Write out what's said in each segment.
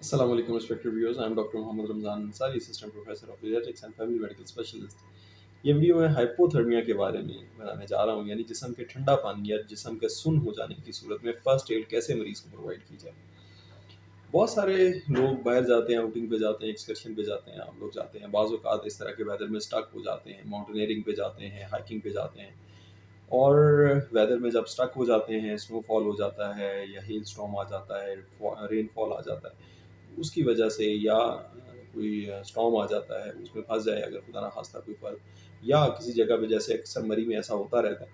Assalamu alaikum respected viewers. I am Dr. Mohammad Ramzan Ansari, Assistant Professor of Pediatrics and Family Medical Specialist. ये video मैं hypothermia के बारे में बताने जा रहा हूँ, यानी जिस्म के ठंडा पानी या जिस्म के सुन्न हो जाने की सूरत में फर्स्ट एड कैसे मरीज को प्रोवाइड की जाए। बहुत सारे लोग बाहर जाते हैं, आउटिंग पे जाते हैं, एक्सकर्शन पे जाते हैं, हम लोग जाते हैं, बाज़ औक़ात इस तरह के वेदर में स्टक हो जाते हैं, माउंटेनियरिंग पे जाते हैं, हाइकिंग पे जाते हैं, और वेदर में जब स्टक हो जाते हैं, स्नोफॉल हो जाता है या हेल स्टॉर्म आ जाता है, रेनफॉल आ जाता है, उसकी वजह से या कोई स्टॉर्म आ जाता है, उसमें फंस जाए अगर खुदा ना खास्ता कोई फर्क, या किसी जगह पे जैसे अक्सर मरी में ऐसा होता रहता है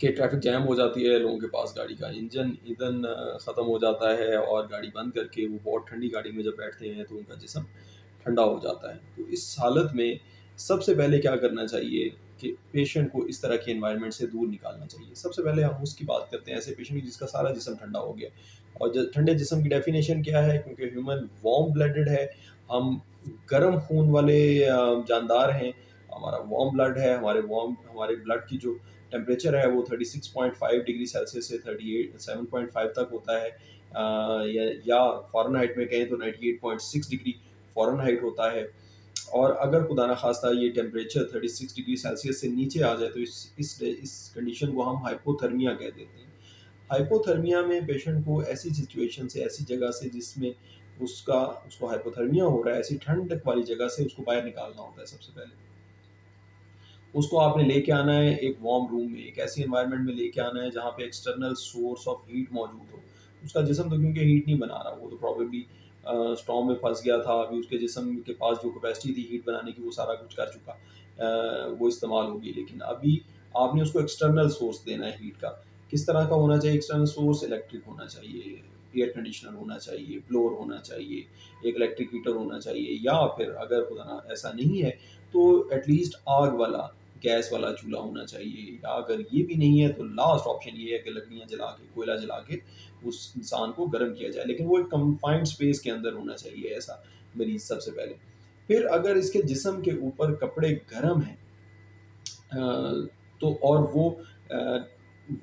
कि ट्रैफिक जैम हो जाती है, लोगों के पास गाड़ी का इंजन ईंधन ख़त्म हो जाता है और गाड़ी बंद करके वो बहुत ठंडी गाड़ी में जब बैठते हैं तो उनका जिस्म ठंडा हो जाता है। तो इस हालत में सबसे पहले क्या करना चाहिए कि पेशेंट को इस तरह के एनवायरनमेंट से दूर निकालना चाहिए। सबसे पहले हम उसकी बात करते हैं, ऐसे पेशेंट जिसका सारा जिस्म ठंडा हो गया। और ठंडे जिस्म की डेफिनेशन क्या है, क्योंकि ह्यूमन वार्म ब्लडेड है, हम गर्म खून वाले जानदार हैं, हमारा वार्म ब्लड है, हमारे ब्लड की जो टेम्परेचर है वो 36.5 डिग्री सेल्सियस से 37.5 तक होता है, या फ़ारेनहाइट में कहें तो 98.6 डिग्री फ़ारेनहाइट होता है। और अगर खुदा न खास्ता ये टेम्परेचर 36 डिग्री सेल्सियस से नीचे आ जाए तो इस कंडीशन को हम हाइपोथर्मिया कह देते हैं। हाइपोथर्मिया में पेशेंट को ऐसी सिचुएशन से, ऐसी जगह से जिसमें उसको हाइपोथर्मिया हो रहा है, ऐसी ठंड वाली जगह से उसको बाहर निकालना होता है। सबसे पहले उसको आपने लेके आना है एक वार्म रूम में, एक ऐसी एनवायरनमेंट में लेके आना है जहाँ पे एक्सटर्नल सोर्स ऑफ हीट मौजूद हो। उसका जिस्म तो क्योंकि हीट नहीं बना रहा, वो तो प्रॉबेबली स्टॉर्म में फंस गया था, अभी उसके जिस्म के पास जो कैपेसिटी थी हीट बनाने की वो सारा कुछ कर चुका, वो इस्तेमाल होगी। लेकिन अभी आपने उसको एक्सटर्नल सोर्स देना है हीट का। किस तरह का होना चाहिए एक्सटर्नल सोर्स? इलेक्ट्रिक होना चाहिए, एयर कंडीशनर होना चाहिए, ब्लोअर होना चाहिए, एक इलेक्ट्रिक हीटर होना चाहिए, या फिर अगर खुदा ना ऐसा नहीं है तो एटलीस्ट आग वाला, गैस वाला चूल्हा होना चाहिए। या अगर ये भी नहीं है तो लास्ट ऑप्शन ये है कि लकड़ियाँ जला के, कोयला जला के उस इंसान को गर्म किया जाए, लेकिन वो एक कंफाइंड स्पेस के अंदर होना चाहिए ऐसा मरीज सबसे पहले। फिर अगर इसके जिस्म के ऊपर कपड़े गर्म हैं, तो और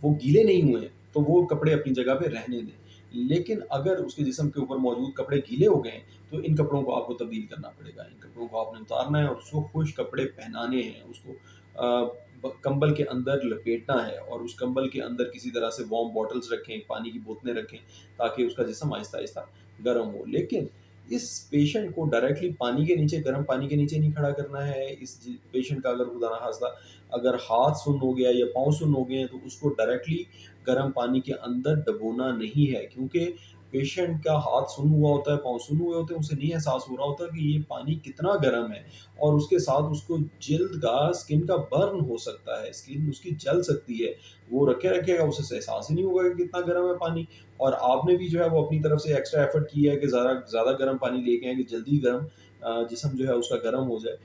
वो गीले नहीं हुए हैं, तो वो कपड़े अपनी जगह पे रहने दें। लेकिन अगर उसके जिस्म के ऊपर मौजूद कपड़े गीले हो गए हैं तो इन कपड़ों को आपको तब्दील करना पड़ेगा। इन कपड़ों को आपने उतारना है और उसको खुश्क कपड़े पहनाने हैं, उसको कंबल के अंदर लपेटना है, और उस कंबल के अंदर किसी तरह से वार्म बॉटल्स रखें, पानी की बोतलें रखें, ताकि उसका जिस्म आहिस्ता आहिस्ता गर्म हो। लेकिन इस पेशेंट को डायरेक्टली पानी के नीचे, गर्म पानी के नीचे नहीं खड़ा करना है। पेशेंट का अगर खुदा ना खास्ता अगर हाथ सुन्न हो गया या पाँव सुन्न हो गए हैं तो उसको डायरेक्टली गर्म पानी के अंदर डबोना नहीं है, क्योंकि पेशेंट का हाथ सुन्न हुआ होता है, पाँव सुन्न हुए होते हैं, उसे नहीं एहसास हो रहा होता कि ये पानी कितना गर्म है, और उसके साथ उसको जिल्द का, स्किन का बर्न हो सकता है, स्किन उसकी जल सकती है। वो रखेगा, उसे एहसास ही नहीं होगा कि कितना गर्म है पानी। और आपने भी जो है वो अपनी तरफ से एक्स्ट्रा एफर्ट किया है कि ज़्यादा गर्म पानी लेके आए कि जल्दी गर्म जिस्म जो है उसका गर्म हो जाए।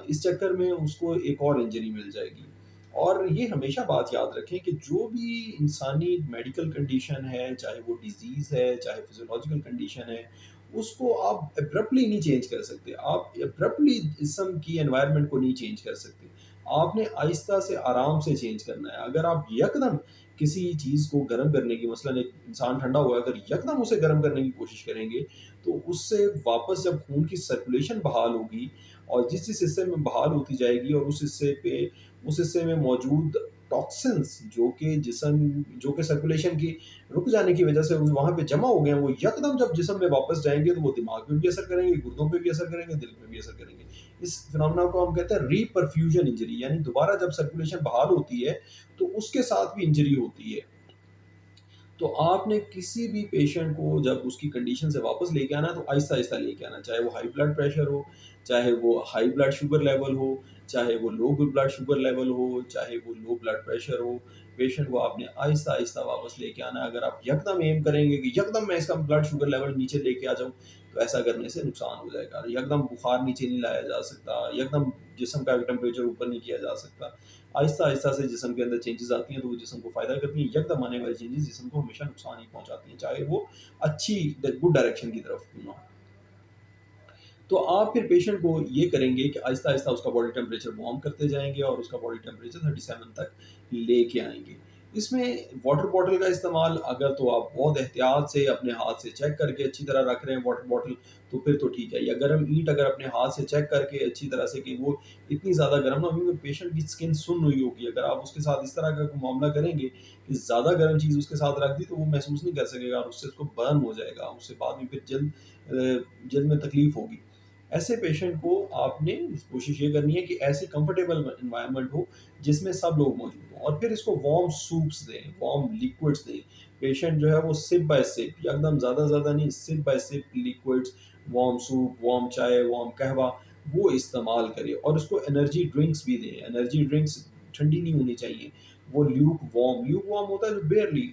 इस चक्कर में उसको एक और इंजरी मिल जाएगी। और ये हमेशा बात याद रखें कि जो भी इंसानी मेडिकल कंडीशन है, चाहे वो डिज़ीज़ है, चाहे फिज़ियोलॉजिकल कंडीशन है, उसको आप एब्रप्टली नहीं चेंज कर सकते। आप एब्रप्टली जिस्म की एनवायरनमेंट को नहीं चेंज कर सकते। आपने आहिस्ता से, आराम से चेंज करना है। अगर आप यकदम किसी चीज़ को गर्म करने की, मसलन एक इंसान ठंडा हुआ है, अगर यकदम उसे गर्म करने की कोशिश करेंगे, तो उससे वापस जब खून की सर्कुलेशन बहाल होगी, और जिस हिस्से में बहाल होती जाएगी और उस हिस्से में मौजूद टॉक्सिन्स जो कि सर्कुलेशन की रुक जाने की वजह से वहाँ पे जमा हो गए हैं, वो यकदम जब जिस्म में वापस जाएँगे तो वो दिमाग पे भी असर करेंगे, गुर्दों पे भी असर करेंगे, दिल पे भी असर करेंगे। इस फिनोमेना को हम कहते हैं रीपरफ्यूजन इंजरी, यानी दोबारा जब सर्कुलेशन बहाल होती है तो उसके साथ भी इंजरी होती है। तो आपने किसी भी पेशेंट को जब उसकी कंडीशन से वापस लेके आना है तो आहिस्ता-आहिस्ता लेके आना है। चाहे वो हाई ब्लड प्रेशर हो, चाहे वो हाई ब्लड शुगर लेवल हो, चाहे वो लो ब्लड शुगर लेवल हो, चाहे वो लो ब्लड प्रेशर हो, पेशेंट को आपने आहिस्ता-आहिस्ता वापस लेके आना है। अगर आप यकदम एम करेंगे कि यकदम मैं इसका ब्लड शुगर लेवल नीचे लेके आ जाऊँ, तो ऐसा करने से नुकसान हो जाएगा। यकदम बुखार नीचे नहीं लाया जा सकता, यकदम जिस्म का टेम्परेचर ऊपर नहीं किया जा सकता। आहिस्ता-आहिस्ता से जिस्म के अंदर चेंजेज़ आती हैं तो वो जिस्म को फ़ायदा करती हैं। यकदम आने वाली चेंजेज़ जिस्म को हमेशा नुकसान ही पहुँचाती हैं, चाहे वो अच्छी गुड डायरेक्शन की तरफ क्यों ना हो। तो आप फिर पेशेंट को ये करेंगे कि आहिस्ता-आहिस्ता उसका बॉडी टेम्परेचर वार्म करते जाएँगे और उसका बॉडी टेम्परेचर 37 तक लेके आएँगे। اس میں واٹر بوٹل کا استعمال اگر تو آپ بہت احتیاط سے اپنے ہاتھ سے چیک کر کے اچھی طرح رکھ رہے ہیں واٹر بوٹل تو پھر تو ٹھیک ہے. یا گرم اینٹ اگر اپنے ہاتھ سے چیک کر کے اچھی طرح سے کہ وہ اتنی زیادہ گرم نہ ہوئی، پیشنٹ کی اسکن سن ہوئی ہوگی، اگر آپ اس کے ساتھ اس طرح کا معاملہ کریں گے کہ زیادہ گرم چیز اس کے ساتھ رکھ دی تو وہ محسوس نہیں کر سکے گا اور اس سے اس کو برن ہو جائے گا، اس سے بعد میں پھر جلد میں تکلیف ہوگی. ایسے پیشنٹ کو آپ نے کوشش یہ کرنی ہے کہ ایسی کمفرٹیبل انوائرمنٹ ہو جس میں سب لوگ موجود ہوں، اور پھر اس کو وارم سوپس دیں، وارم لیکوڈس دیں. پیشنٹ جو ہے وہ سپ بائی سپ، ایک دم زیادہ زیادہ نہیں، sip by sip liquids, warm soup, warm چائے، وارم قہوہ وہ استعمال کرے. اور اس کو انرجی ڈرنکس بھی دیں. انرجی ڈرنکس ٹھنڈی نہیں ہونی چاہیے، وہ لیوک وارم ہوتا ہے جو بیئرلی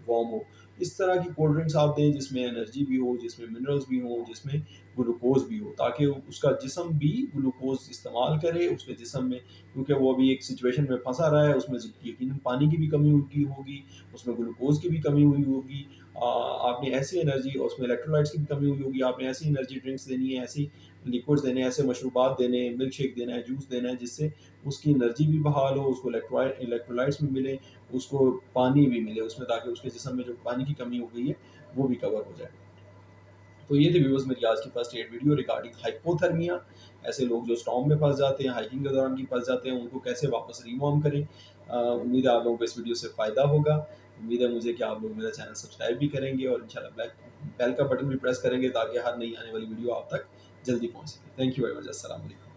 وارم ہو. اس طرح کی کولڈ ڈرنکس آپ دیں جس میں انرجی بھی ہو، جس میں منرلس بھی ہوں، جس میں گلوکوز بھی ہو، تاکہ اس کا جسم بھی گلوکوز استعمال کرے اس کے جسم میں، کیونکہ وہ ابھی ایک سچویشن میں پھنسا رہا ہے، اس میں یقیناً پانی کی بھی کمی ہوگی، اس میں گلوکوز کی بھی کمی ہوئی ہوگی. آپ نے ایسی انرجی، اس میں الیکٹرولائٹس کی بھی کمی ہوئی ہوگی، آپ نے ایسی انرجی ڈرنکس دینی ہے، ایسی لیکوڈس دینے ہیں، ایسے مشروبات دینے ہیں، ملک شیک دینا ہے، جوس دینا ہے، جس سے اس کی انرجی بھی بحال ہو، اس کو الیکٹرولائٹس بھی ملے، اس کو پانی بھی ملے اس میں، تاکہ اس کے جسم میں جو پانی کی کمی ہو گئی ہے وہ بھی کور ہو جائے. تو یہ تھی ویورز میری آج کی first aid video regarding hypothermia. ایسے لوگ جو اسٹارم میں پھنس جاتے ہیں، ہائکنگ کے دوران کی پھنس جاتے ہیں، ان کو کیسے واپس ریوارم کریں. امید ہے آپ لوگوں کو اس ویڈیو سے فائدہ ہوگا. امید ہے مجھے کہ آپ لوگ میرا چینل سبسکرائب بھی کریں گے اور انشاءاللہ بیل کا بٹن بھی پریس کریں گے تاکہ ہر نئی آنے والی ویڈیو آپ تک جلدی پہنچ سکے. Thank you very much. السلام علیکم.